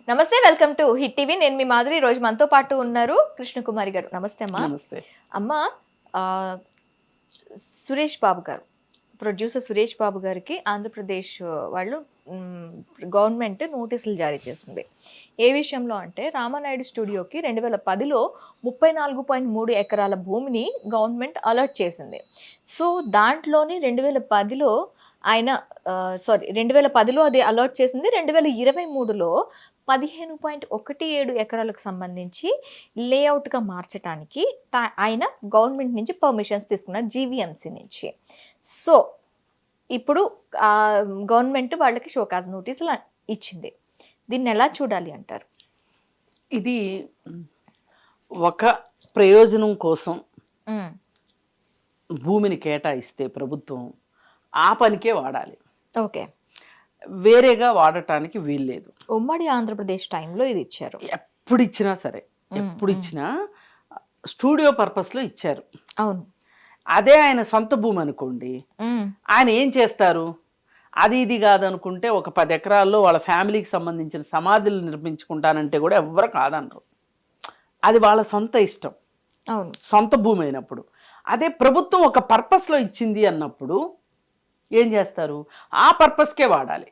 నమస్తే, welcome to hit TV. నేను మీ మాధురి. ఈ రోజు మనతో పాటు ఉన్నారు కృష్ణకుమారి గారు. నమస్తే అమ్మా. నమస్తే అమ్మ, ఆ, సురేష్ బాబు గారు, ప్రొడ్యూసర్ సురేష్ బాబు గారికి ఆంధ్రప్రదేశ్ వాళ్ళు గవర్నమెంట్ నోటీసులు జారీ చేసింది. ఏ విషయంలో అంటే రామానాయుడు స్టూడియోకి 2010లో 34.3 ఎకరాల భూమిని గవర్నమెంట్ అలర్ట్ చేసింది. సో దాంట్లోని 2010లో ఆయన 2010లో అది అలర్ట్ చేసింది. 2023లో 15.17 ఎకరాలకు సంబంధించి లేఅవుట్గా మార్చడానికి ఆయన గవర్నమెంట్ నుంచి పర్మిషన్స్ తీసుకున్నారు, జీవీఎంసీ నుంచి. సో ఇప్పుడు గవర్నమెంట్ వాళ్ళకి షోకాజ్ నోటీసులు ఇచ్చింది. దీన్ని ఎలా చూడాలి అంటారు? ఇది ఒక ప్రయోజనం కోసం భూమిని కేటాయిస్తే ప్రభుత్వం ఆ పనికే వాడాలి, ఓకే, వేరేగా వాడటానికి వీల్లేదు. ఉమ్మడి ఆంధ్రప్రదేశ్ టైంలో ఇది ఇచ్చారు. ఎప్పుడు ఇచ్చినా సరే, ఎప్పుడు ఇచ్చినా స్టూడియో పర్పస్లో ఇచ్చారు. అవును. అదే ఆయన సొంత భూమి అనుకోండి, ఆయన ఏం చేస్తారు? అది ఇది కాదనుకుంటే ఒక 10 ఎకరాల్లో వాళ్ళ ఫ్యామిలీకి సంబంధించిన సమాధులు నిర్మించుకుంటానంటే కూడా ఎవ్వరు కాదనరు. అది వాళ్ళ సొంత ఇష్టం, అవును, సొంత భూమి అయినప్పుడు. అదే ప్రభుత్వం ఒక పర్పస్లో ఇచ్చింది అన్నప్పుడు ఏం చేస్తారు? ఆ పర్పస్కే వాడాలి.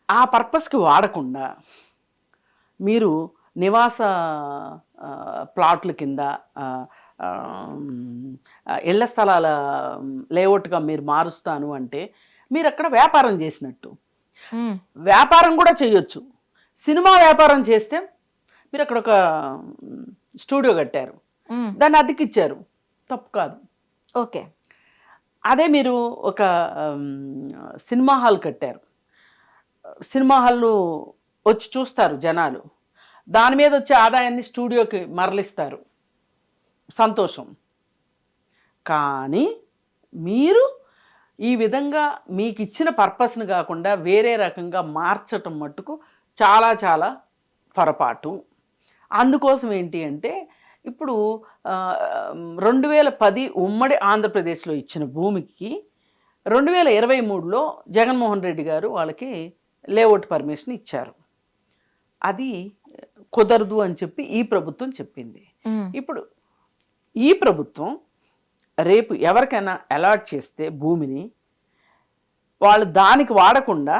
ఆ పర్పస్కి వాడకుండా మీరు నివాస ప్లాట్ల కింద ఇళ్ల స్థలాల లేఅవుట్గా మీరు మారుస్తాను అంటే మీరు అక్కడ వ్యాపారం చేసినట్టు. వ్యాపారం కూడా చేయొచ్చు. సినిమా వ్యాపారం చేస్తే మీరు అక్కడ ఒక స్టూడియో కట్టారు, దాన్ని అద్దెకిచ్చారు, తప్పు కాదు. ఓకే. అదే మీరు ఒక సినిమా హాల్ కట్టారు, సినిమా హాల్ వచ్చి చూస్తారు జనాలు, దాని మీద వచ్చే ఆదాయాన్ని స్టూడియోకి మరలిస్తారు, సంతోషం. కానీ మీరు ఈ విధంగా మీకు ఇచ్చిన పర్పస్ని కాకుండా వేరే రకంగా మార్చటం మట్టుకు చాలా చాలా పొరపాటు. అందుకోసం ఏంటి అంటే ఇప్పుడు 2010 ఉమ్మడి ఆంధ్రప్రదేశ్లో ఇచ్చిన భూమికి 2023లో జగన్మోహన్ రెడ్డి గారు వాళ్ళకి లేఅవుట్ పర్మిషన్ ఇచ్చారు. అది కుదరదు అని చెప్పి ఈ ప్రభుత్వం చెప్పింది. ఇప్పుడు ఈ ప్రభుత్వం రేపు ఎవరికైనా అలాట్ చేస్తే భూమిని వాళ్ళు దానికి వాడకుండా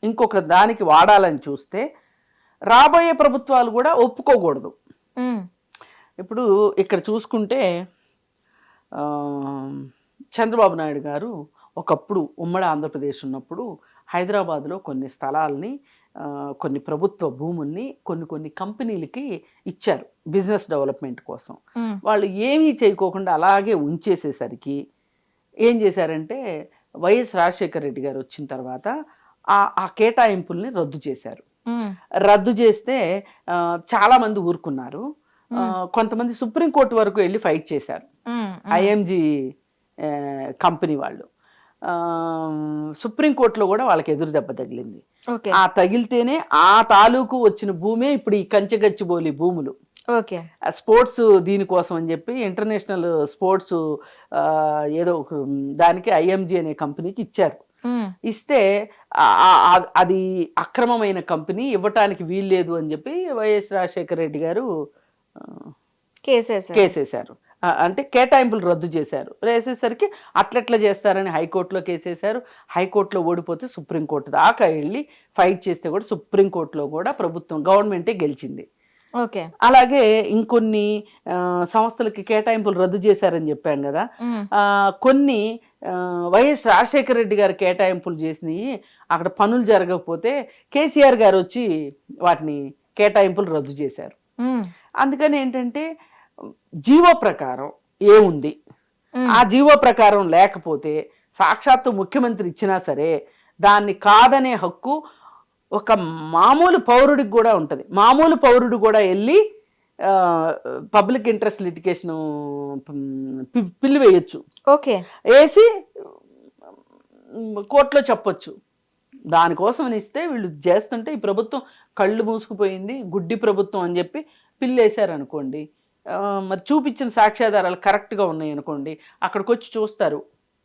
ఇంకొక దానికి వాడాలని చూస్తే రాబోయే ప్రభుత్వాలు కూడా ఒప్పుకోకూడదు. ఇప్పుడు ఇక్కడ చూసుకుంటే చంద్రబాబు నాయుడు గారు ఒకప్పుడు ఉమ్మడి ఆంధ్రప్రదేశ్ ఉన్నప్పుడు హైదరాబాద్లో కొన్ని స్థలాల్ని, కొన్ని ప్రభుత్వ భూముల్ని కొన్ని కంపెనీలకి ఇచ్చారు బిజినెస్ డెవలప్మెంట్ కోసం. వాళ్ళు ఏమీ చేయకోకుండా అలాగే ఉంచేసేసరికి ఏం చేశారంటే వైఎస్ రాజశేఖర రెడ్డి గారు వచ్చిన తర్వాత ఆ కేటాయింపుల్ని రద్దు చేశారు. రద్దు చేస్తే చాలామంది ఊరుకున్నారు. కొంతమంది సుప్రీంకోర్టు వరకు వెళ్ళి ఫైట్ చేశారు. ఐఎంజీ కంపెనీ వాళ్ళు సుప్రీంకోర్టులో కూడా వాళ్ళకి ఎదురు దెబ్బ తగిలింది. ఆ తగిలితేనే ఆ తాలూకు వచ్చిన భూమే ఇప్పుడు ఈ కంచెగచ్చిబౌలి భూములు. స్పోర్ట్స్ దీనికోసం అని చెప్పి ఇంటర్నేషనల్ స్పోర్ట్స్ ఏదో దానికి ఐఎంజీ అనే కంపెనీకి ఇచ్చారు. ఇస్తే అది అక్రమమైన కంపెనీ, ఇవ్వటానికి వీల్లేదు అని చెప్పి వైఎస్ రాజశేఖర రెడ్డి గారు కేసేశారు. అంటే కేటాయింపులు రద్దు చేశారు. వేసేసరికి అట్లెట్లా చేస్తారని హైకోర్టులో కేసేశారు. హైకోర్టులో ఓడిపోతే సుప్రీంకోర్టు దాకా వెళ్ళి ఫైట్ చేస్తే కూడా సుప్రీంకోర్టులో కూడా ప్రభుత్వం గవర్నమెంటే గెలిచింది. ఓకే. అలాగే ఇంకొన్ని సంస్థలకి కేటాయింపులు రద్దు చేశారని చెప్పాం కదా. కొన్ని వైఎస్ రాజశేఖర రెడ్డి గారు కేటాయింపులు చేసినవి అక్కడ పనులు జరగకపోతే కేసీఆర్ గారు వచ్చి వాటిని కేటాయింపులు రద్దు చేశారు. అందుకని ఏంటంటే జీవో ప్రకారం ఏముంది, ఆ జీవో ప్రకారం లేకపోతే సాక్షాత్తు ముఖ్యమంత్రి ఇచ్చినా సరే దాన్ని కాదనే హక్కు ఒక మామూలు పౌరుడికి కూడా ఉంటుంది. మామూలు పౌరుడు కూడా వెళ్ళి పబ్లిక్ ఇంట్రెస్ట్ లిటిగేషన్ పిల్లు వేయొచ్చు, వేసి కోర్టులో చెప్పొచ్చు. దానికోసం ఇస్తే వీళ్ళు చేస్తుంటే ఈ ప్రభుత్వం కళ్ళు మూసుకుపోయింది, గుడ్డి ప్రభుత్వం అని చెప్పి పిల్లు వేశారనుకోండి, మరి చూపించిన సాక్ష్యాధారాలు కరెక్ట్గా ఉన్నాయి అనుకోండి, అక్కడికి వచ్చి చూస్తారు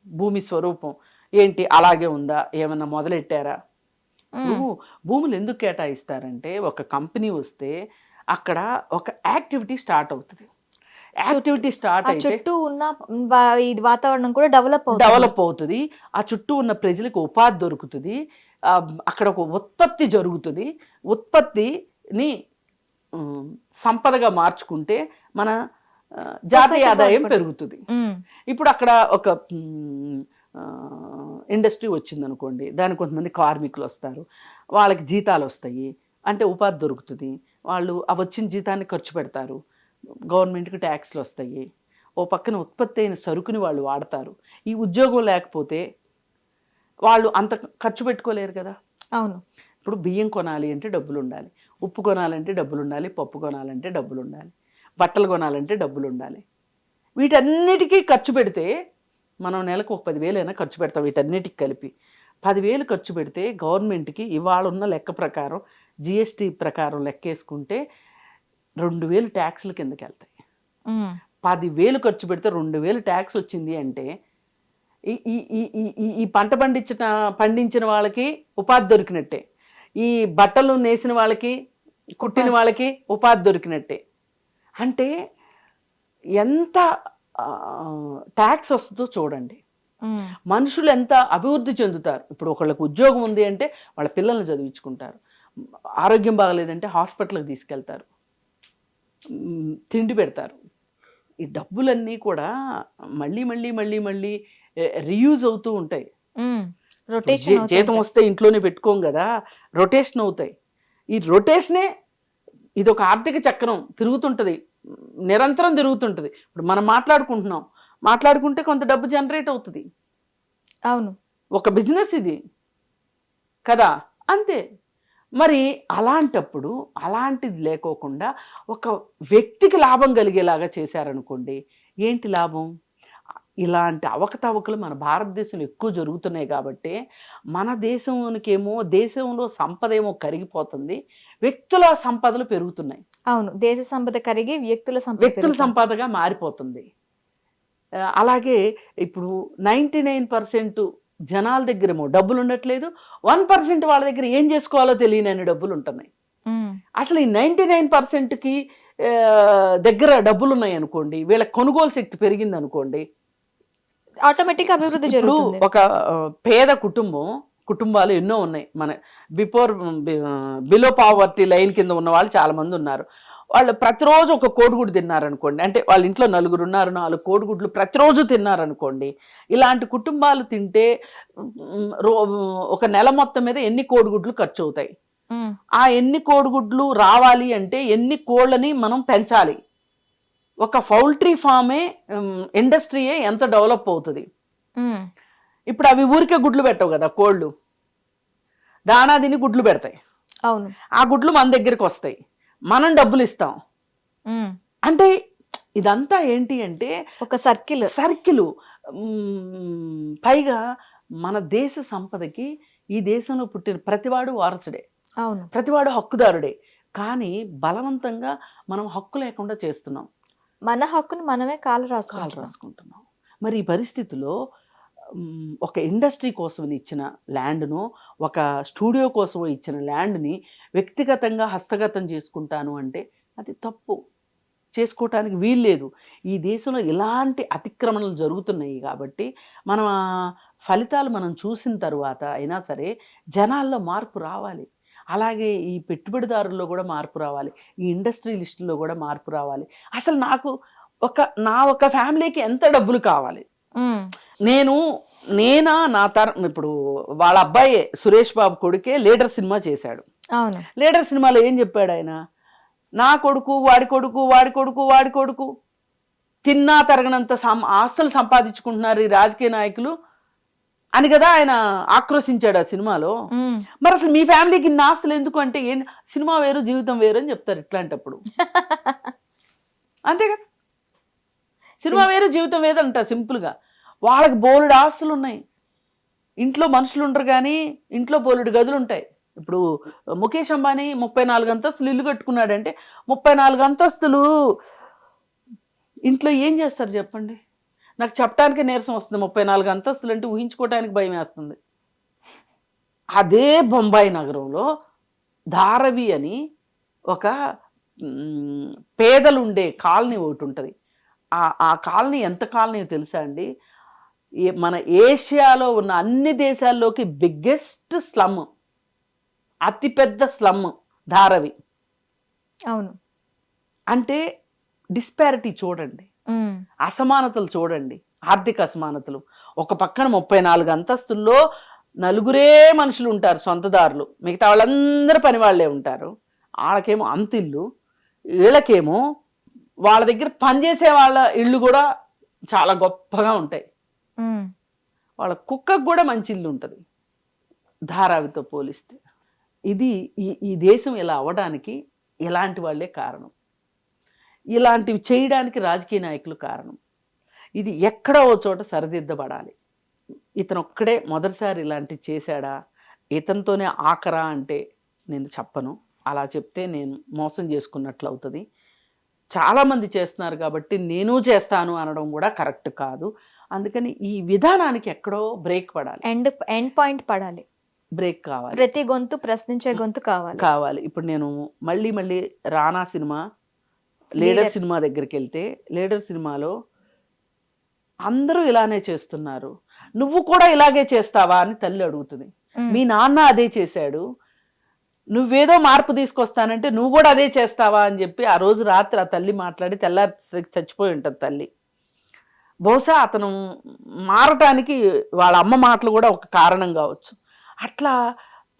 భూమి స్వరూపం ఏంటి, అలాగే ఉందా, ఏమన్నా మొదలెట్టారా, ఇప్పుడు భూములు ఎందుకు కేటాయిస్తారంటే ఒక కంపెనీ వస్తే అక్కడ ఒక యాక్టివిటీ స్టార్ట్ అవుతుంది. యాక్టివిటీ స్టార్ట్ ఆ అయితే చుట్టూ ఉన్న ఇది వాతావరణం కూడా డెవలప్ అవుతుంది. ఆ చుట్టూ ఉన్న ప్రజలకు ఉపాధి దొరుకుతుంది. అక్కడ ఒక ఉత్పత్తి జరుగుతుంది. ఉత్పత్తిని సంపదగా మార్చుకుంటే మన జాతీయ ఆదాయం పెరుగుతుంది. ఇప్పుడు అక్కడ ఒక ఇండస్ట్రీ వచ్చింది అనుకోండి, దానికి కొంతమంది కార్మికులు వస్తారు, వాళ్ళకి జీతాలు వస్తాయి, అంటే ఉపాధి దొరుకుతుంది. వాళ్ళు ఆ వచ్చిన జీతాన్ని ఖర్చు పెడతారు, గవర్నమెంట్కి ట్యాక్స్లు వస్తాయి, ఓ పక్కన ఉత్పత్తి అయిన సరుకుని వాళ్ళు వాడతారు. ఈ ఉద్యోగం లేకపోతే వాళ్ళు అంత ఖర్చు పెట్టుకోలేరు కదా. అవును. ఇప్పుడు బియ్యం కొనాలి అంటే డబ్బులు ఉండాలి, ఉప్పు కొనాలంటే డబ్బులు ఉండాలి, పప్పు కొనాలంటే డబ్బులు ఉండాలి, బట్టలు కొనాలంటే డబ్బులు ఉండాలి. వీటన్నిటికీ ఖర్చు పెడితే మనం నెలకు ఒక 10,000 అయినా ఖర్చు పెడతాం. వీటన్నిటికి కలిపి 10,000 ఖర్చు పెడితే గవర్నమెంట్కి ఇవాళ ఉన్న లెక్క ప్రకారం జిఎస్టీ ప్రకారం లెక్కేసుకుంటే 2,000 ట్యాక్స్ల కిందకి వెళ్తాయి. 10,000 ఖర్చు పెడితే 2,000 ట్యాక్స్ వచ్చింది అంటే ఈ పంట పండించిన వాళ్ళకి ఉపాధి దొరికినట్టే, ఈ బట్టలు నేసిన వాళ్ళకి, కుట్టిన వాళ్ళకి ఉపాధి దొరికినట్టే. అంటే ఎంత ట్యాక్స్ వస్తుందో చూడండి. మనుషులు ఎంత అభివృద్ధి చెందుతారు. ఇప్పుడు ఒకళ్ళకి ఉద్యోగం ఉంది అంటే వాళ్ళ పిల్లల్ని చదివించుకుంటారు, ఆరోగ్యం బాగలేదంటే హాస్పిటల్కి తీసుకెళ్తారు, తిండి పెడతారు. ఈ డబ్బులన్నీ కూడా మళ్ళీ మళ్ళీ మళ్ళీ మళ్ళీ రీయూజ్ అవుతూ ఉంటాయి. జీతం వస్తే ఇంట్లోనే పెట్టుకోం కదా, రొటేషన్ అవుతాయి. ఈ రొటేషనే ఇది ఒక ఆర్థిక చక్రం తిరుగుతుంటుంది, నిరంతరం తిరుగుతుంటుంది. ఇప్పుడు మనం మాట్లాడుకుంటే కొంత డబ్బు జనరేట్ అవుతుంది. అవును, ఒక బిజినెస్ ఇది కదా, అంతే. మరి అలాంటప్పుడు అలాంటిది లేకోకుండా ఒక వ్యక్తికి లాభం కలిగేలాగా చేశారనుకోండి, ఏంటి లాభం? ఇలాంటి అవకతవకలు మన భారతదేశంలో ఎక్కువ జరుగుతున్నాయి కాబట్టి మన దేశంకేమో దేశంలో సంపద ఏమో కరిగిపోతుంది, వ్యక్తుల సంపదలు పెరుగుతున్నాయి. అవును, దేశ సంపద కరిగి వ్యక్తుల సంపదగా మారిపోతుంది. అలాగే ఇప్పుడు 99% జనాల దగ్గరేమో డబ్బులు ఉండట్లేదు, 1% వాళ్ళ దగ్గర ఏం చేసుకోవాలో తెలియని డబ్బులు ఉంటున్నాయి. అసలు ఈ 99%కి దగ్గర డబ్బులు ఉన్నాయి అనుకోండి, వీళ్ళ కొనుగోలు శక్తి పెరిగింది అనుకోండి, ఆటోమేటిక్ అభివృద్ధి జరుగుతుంది. ఒక పేద కుటుంబాలు ఎన్నో ఉన్నాయి. మన బిలో పావర్టీ లైన్ కింద ఉన్న వాళ్ళు చాలా మంది ఉన్నారు. వాళ్ళు ప్రతిరోజు ఒక కోడిగుడ్డు తిన్నారనుకోండి, అంటే వాళ్ళ ఇంట్లో 4 ఉన్నారు, 4 కోడిగుడ్లు ప్రతిరోజు తిన్నారనుకోండి, ఇలాంటి కుటుంబాలు తింటే ఒక నెల మొత్తం మీద ఎన్ని కోడిగుడ్లు ఖర్చు అవుతాయి? ఆ ఎన్ని కోడిగుడ్లు రావాలి అంటే ఎన్ని కోళ్ళని మనం పెంచాలి? ఒక పౌల్ట్రీ ఫామే ఇండస్ట్రీయే ఎంత డెవలప్ అవుతుంది. ఇప్పుడు అవి ఊరికే గుడ్లు పెట్టవు కదా, కోళ్ళు దాణా తిని గుడ్లు పెడతాయి. అవును, ఆ గుడ్లు మన దగ్గరికి వస్తాయి, మనం డబ్బులు ఇస్తాం. అంటే ఇదంతా ఏంటి అంటే ఒక సర్కిల్. పైగా మన దేశ సంపదకి ఈ దేశంలో పుట్టిన ప్రతివాడు వారసుడే, అవును, ప్రతివాడు హక్కుదారుడే. కానీ బలవంతంగా మనం హక్కు లేకుండా చేస్తున్నాం, మన హక్కును మనమే కాలు రాసుకుంటున్నాం. మరి ఈ పరిస్థితిలో ఒక ఇండస్ట్రీ కోసం ఇచ్చిన ల్యాండ్ను, ఒక స్టూడియో కోసం ఇచ్చిన ల్యాండ్ని వ్యక్తిగతంగా హస్తగతం చేసుకుంటాను అంటే అది తప్పు, చేసుకోవటానికి వీల్లేదు. ఈ దేశంలో ఇలాంటి అతిక్రమణలు జరుగుతున్నాయి కాబట్టి మనం ఫలితాలు మనం చూసిన తర్వాత అయినా సరే జనాల్లో మార్పు రావాలి. అలాగే ఈ పెట్టుబడిదారుల్లో కూడా మార్పు రావాలి, ఈ ఇండస్ట్రియలిస్టుల్లో కూడా మార్పు రావాలి. అసలు నా ఒక ఫ్యామిలీకి ఎంత డబ్బులు కావాలి? నా తరం ఇప్పుడు వాళ్ళ అబ్బాయి సురేష్ బాబు కొడుకే లీడర్ సినిమా చేశాడు. లీడర్ సినిమాలో ఏం చెప్పాడు ఆయన? నా కొడుకు, వాడి కొడుకు తిన్నా తరగనంత ఆస్తులు సంపాదించుకుంటున్నారు ఈ రాజకీయ నాయకులు అని కదా ఆయన ఆక్రోశించాడు ఆ సినిమాలో. మరి అసలు మీ ఫ్యామిలీకి ఇన్ని ఆస్తులు ఎందుకు అంటే సినిమా వేరు జీవితం వేరు అని చెప్తారు ఇట్లాంటప్పుడు. అంతే కదా, సినిమా వేరు జీవితం వేరు అంట సింపుల్గా. వాళ్ళకి బోలెడు ఆస్తులు ఉన్నాయి, ఇంట్లో మనుషులు ఉండరు కానీ ఇంట్లో బోలెడు గదులు ఉంటాయి. ఇప్పుడు ముఖేష్ అంబానీ 34 అంతస్తులు ఇల్లు కట్టుకున్నాడంటే 34 అంతస్తులు ఇంట్లో ఏం చేస్తారు చెప్పండి? నాకు చెప్పడానికి నీరసం వస్తుంది. 34 అంతస్తులు అంటే ఊహించుకోవడానికి భయం వేస్తుంది. అదే బొంబాయి నగరంలో ధారవి అని ఒక పేదలు ఉండే కాలనీ ఒకటి ఉంటుంది. ఆ కాలనీ ఎంత కాలనీ తెలుసా అండి? మన ఏషియాలో ఉన్న అన్ని దేశాల్లోకి బిగ్గెస్ట్ స్లమ్, అతిపెద్ద స్లమ్ ధారవి. అవును. అంటే డిస్పారిటీ చూడండి, అసమానతలు చూడండి, ఆర్థిక అసమానతలు. ఒక పక్కన 34 అంతస్తుల్లో నలుగురే మనుషులు ఉంటారు సొంతదారులు, మిగతా వాళ్ళందరూ పని వాళ్ళే ఉంటారు. వాళ్ళకేమో అంత ఇల్లు, వీళ్ళకేమో వాళ్ళ దగ్గర పనిచేసే వాళ్ళ ఇళ్ళు కూడా చాలా గొప్పగా ఉంటాయి. వాళ్ళ కుక్కకు కూడా మంచి ఇల్లు ఉంటుంది ధారావితో పోలిస్తే. ఇది ఈ దేశం ఇలా అవ్వడానికి ఇలాంటి వాళ్ళే కారణం. ఇలాంటివి చేయడానికి రాజకీయ నాయకులు కారణం. ఇది ఎక్కడో ఓ చోట సరిదిద్దబడాలి. ఇతను ఒక్కడే మొదటిసారి ఇలాంటివి చేశాడా, ఇతనితోనే ఆఖరా అంటే నేను చెప్పను. అలా చెప్తే నేను మోసం చేసుకున్నట్లు అవుతుంది. చాలామంది చేస్తున్నారు కాబట్టి నేను చేస్తాను అనడం కూడా కరెక్ట్ కాదు. అందుకని ఈ విధానానికి ఎక్కడో బ్రేక్ పడాలి, ఎండ్ పాయింట్ పడాలి, బ్రేక్ కావాలి. ప్రతి గొంతు ప్రశ్నించే గొంతు కావాలి. ఇప్పుడు నేను మళ్ళీ రానా సినిమా, లీడర్ సినిమా దగ్గరికి వెళ్తే, లీడర్ సినిమాలో అందరూ ఇలానే చేస్తున్నారు, నువ్వు కూడా ఇలాగే చేస్తావా అని తల్లి అడుగుతుంది. మీ నాన్న అదే చేశాడు, నువ్వేదో మార్పు తీసుకొస్తానంటే నువ్వు కూడా అదే చేస్తావా అని చెప్పి ఆ రోజు రాత్రి ఆ తల్లి మాట్లాడి తెల్లారి చచ్చిపోయి ఉంటుంది తల్లి. బహుశా అతను మారటానికి వాళ్ళ అమ్మ మాటలు కూడా ఒక కారణం కావచ్చు. అట్లా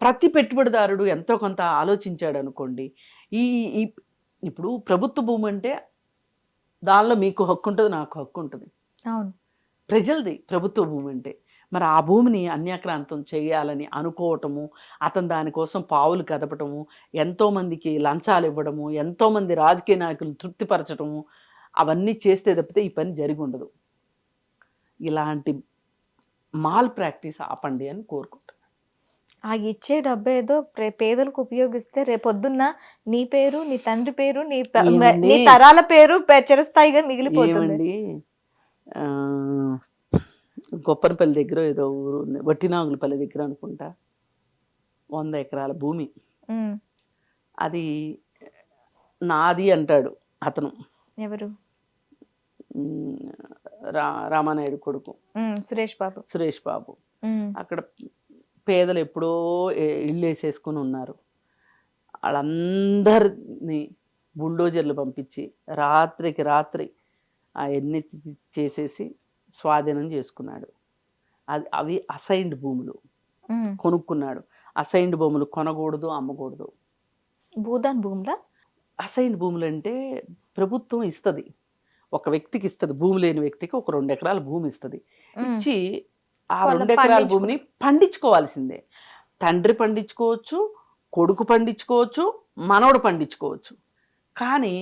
ప్రతి పెట్టుబడిదారుడు ఎంతో కొంత ఆలోచించాడు అనుకోండి. ఇప్పుడు ప్రభుత్వ భూమి అంటే దానిలో మీకు హక్కు ఉంటుంది, నాకు హక్కు ఉంటుంది. అవును, ప్రజలది ప్రభుత్వ భూమి అంటే. మరి ఆ భూమిని అన్యాక్రాంతం చేయాలని అనుకోవటము, అతను దానికోసం పావులు కదపటము, ఎంతోమందికి లంచాలు ఇవ్వడము, ఎంతోమంది రాజకీయ నాయకులను తృప్తిపరచటము, అవన్నీ చేస్తే తప్పితే ఈ పని జరిగి ఉండదు. ఇలాంటి మాల్ ప్రాక్టీస్ ఆపండి అని కోరుకుంటాను. ఆ ఇచ్చే డబ్బు ఏదో పేదలకు ఉపయోగిస్తే రేపొద్దున్న నీ పేరు, నీ తండ్రి పేరు, నీ తరాల పేరు చిరస్థాయిగా మిగిలిపోతుంది. గొప్పనపల్లి దగ్గర ఏదో ఊరు ఉంది, వట్టినాగులపల్లి దగ్గర అనుకుంటా, 100 ఎకరాల భూమి. అది నాది అంటాడు అతను. ఎవరు? రామానాయుడు కొడుకు సురేష్ బాబు. అక్కడ పేదలు ఎప్పుడో ఇల్లు వేసేసుకుని ఉన్నారు. వాళ్ళందరినీ బుల్డోజర్లు పంపించి రాత్రికి రాత్రి అవన్నీ చేసేసి స్వాధీనం చేసుకున్నాడు. అవి అసైన్డ్ భూములు కొనుక్కున్నాడు. అసైన్డ్ భూములు కొనకూడదు, అమ్మకూడదు. భూదాన్ భూములా? అసైన్డ్ భూములు అంటే ప్రభుత్వం ఇస్తుంది, ఒక వ్యక్తికి ఇస్తుంది, భూమి లేని వ్యక్తికి ఒక 2 ఎకరాల భూమి ఇస్తుంది. ఇచ్చి ఆ 2 ఎకరాల భూమిని పండించుకోవాల్సిందే. తండ్రి పండించుకోవచ్చు, కొడుకు పండించుకోవచ్చు, మనవడు పండించుకోవచ్చు. కానీ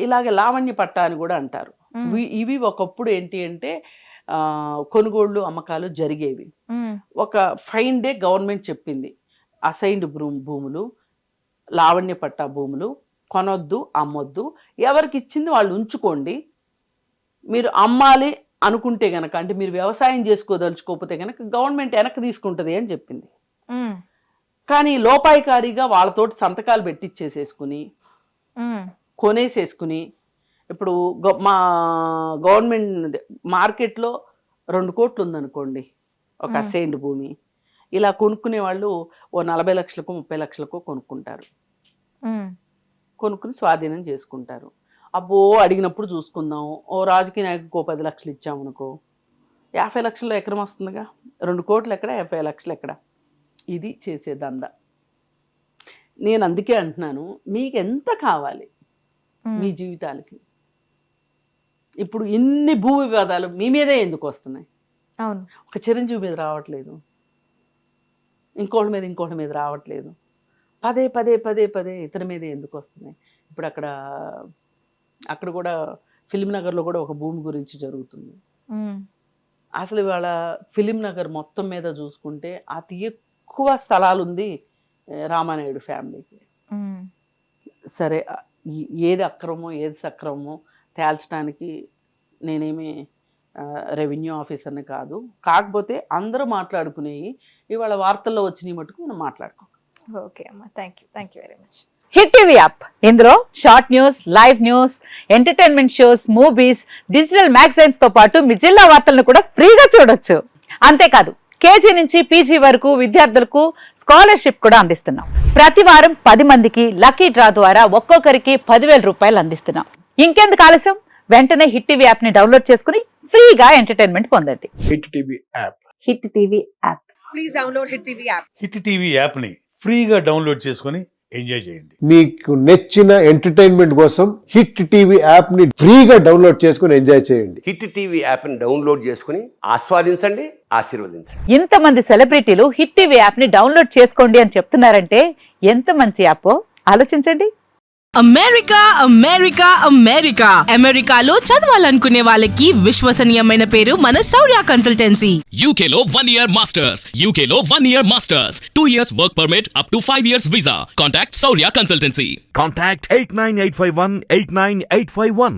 ఇలాగే లావణ్య పట్టా అని కూడా అంటారు. ఇవి ఒకప్పుడు ఏంటి అంటే కొనుగోళ్లు అమ్మకాలు జరిగేవి. ఒక ఫైన్ డే గవర్నమెంట్ చెప్పింది, అసైన్డ్ భూములు, లావణ్య పట్టా భూములు కొనొద్దు, అమ్మొద్దు, ఎవరికి ఇచ్చింది వాళ్ళు ఉంచుకోండి. మీరు అమ్మాలి అనుకుంటే గనక, అంటే మీరు వ్యవసాయం చేసుకోదలుచుకోకపోతే గనక గవర్నమెంట్ వెనక్కి తీసుకుంటుంది అని చెప్పింది. కానీ లోపాయికారిగా వాళ్ళతోటి సంతకాలు పెట్టించేసేసుకుని కొనేసేసుకుని, ఇప్పుడు మా గవర్నమెంట్ మార్కెట్లో 2 కోట్లు ఉందనుకోండి ఒక అసైన్డ్ భూమి, ఇలా కొనుక్కునే వాళ్ళు ఓ 40 లక్షలకు 30 లక్షలకు కొనుక్కుంటారు. కొనుక్కుని స్వాధీనం చేసుకుంటారు. అబ్బో అడిగినప్పుడు చూసుకుందాం, ఓ రాజకీయ నాయకుడికి 10 లక్షలు ఇచ్చామనుకో, 50 లక్షల్లో ఎకరం వస్తుందిగా. 2 కోట్లు ఎక్కడ, 50 లక్షలు ఎక్కడ? ఇది చేసే దందా. నేను అందుకే అంటున్నాను, మీకు ఎంత కావాలి మీ జీవితాలకి? ఇప్పుడు ఇన్ని భూ వివాదాలు మీ మీదే ఎందుకు వస్తున్నాయి? అవును, ఒక చిరంజీవి మీద రావట్లేదు, ఇంకోటి మీద రావట్లేదు, పదే పదే పదే పదే ఇతని మీదే ఎందుకు వస్తున్నాయి? ఇప్పుడు అక్కడ కూడా ఫిలిం నగర్లో కూడా ఒక భూమి గురించి జరుగుతుంది. అసలు ఇవాళ ఫిలిం నగర్ మొత్తం మీద చూసుకుంటే అతి ఎక్కువ స్థలాలు ఉంది రామానాయుడు ఫ్యామిలీకి. సరే, ఏది అక్రమమో ఏది సక్రమమో తేల్చడానికి నేనేమి రెవెన్యూ ఆఫీసర్ని కాదు. కాకపోతే అందరూ మాట్లాడుకునేవి ఇవాళ వార్తల్లో వచ్చినాయి మటుకు మనం మాట్లాడుకో. ఓకే అమ్మా, thank you very much. Hit TV app, ఇందులో short news, live news, entertainment shows, movies, digital magazines తో పాటు మీ జిల్లా వార్తలను కూడా ఫ్రీగా చూడొచ్చు. అంతేకాదు కేజీ నుంచి పీజీ వరకు విద్యార్థులకు స్కాలర్షిప్ కూడా అందిస్తున్నాం. ప్రతి వారం 10 మందికి లక్కీ డ్రా ద్వారా ఒక్కొక్కరికి 10,000 రూపాయలు అందిస్తున్నాం. ఇంకెందుకు ఆలస్యం, వెంటనే హిట్ టీవీ యాప్ ని డౌన్లోడ్ చేసుకుని ఫ్రీగా ఎంటర్టైన్మెంట్ పొందండి. Hit TV app. Hit TV app. Please download hit TV app. Hit TV యాప్ని ఫ్రీగా డౌన్లోడ్ చేసుకొని ఎంజాయ్ చేయండి. మీకు నచ్చిన ఎంటర్టైన్మెంట్ కోసం హిట్ టీవీ యాప్ ని ఫ్రీగా డౌన్లోడ్ చేసుకుని ఎంజాయ్ చేయండి. హిట్ టీవీ యాప్ని డౌన్లోడ్ చేసుకుని ఆస్వాదించండి, ఆశీర్వదించండి. ఇంతమంది సెలబ్రిటీలు హిట్ టీవీ యాప్ ని డౌన్లోడ్ చేసుకోండి అని చెప్తున్నారంటే ఎంత మంచి యాప్ ఆలోచించండి. అమెరికా అమెరికా అమెరికా అమెరికాలో చదవాలనుకునే వాళ్ళకి విశ్వసనీయమైన పేరు మన శౌర్య కన్సల్టెన్సీ. UK లో 1 year masters. UK లో 1 year masters. 2 years work permit up to 5 years visa. Contact Saurya Consultancy. Contact 89851 89851.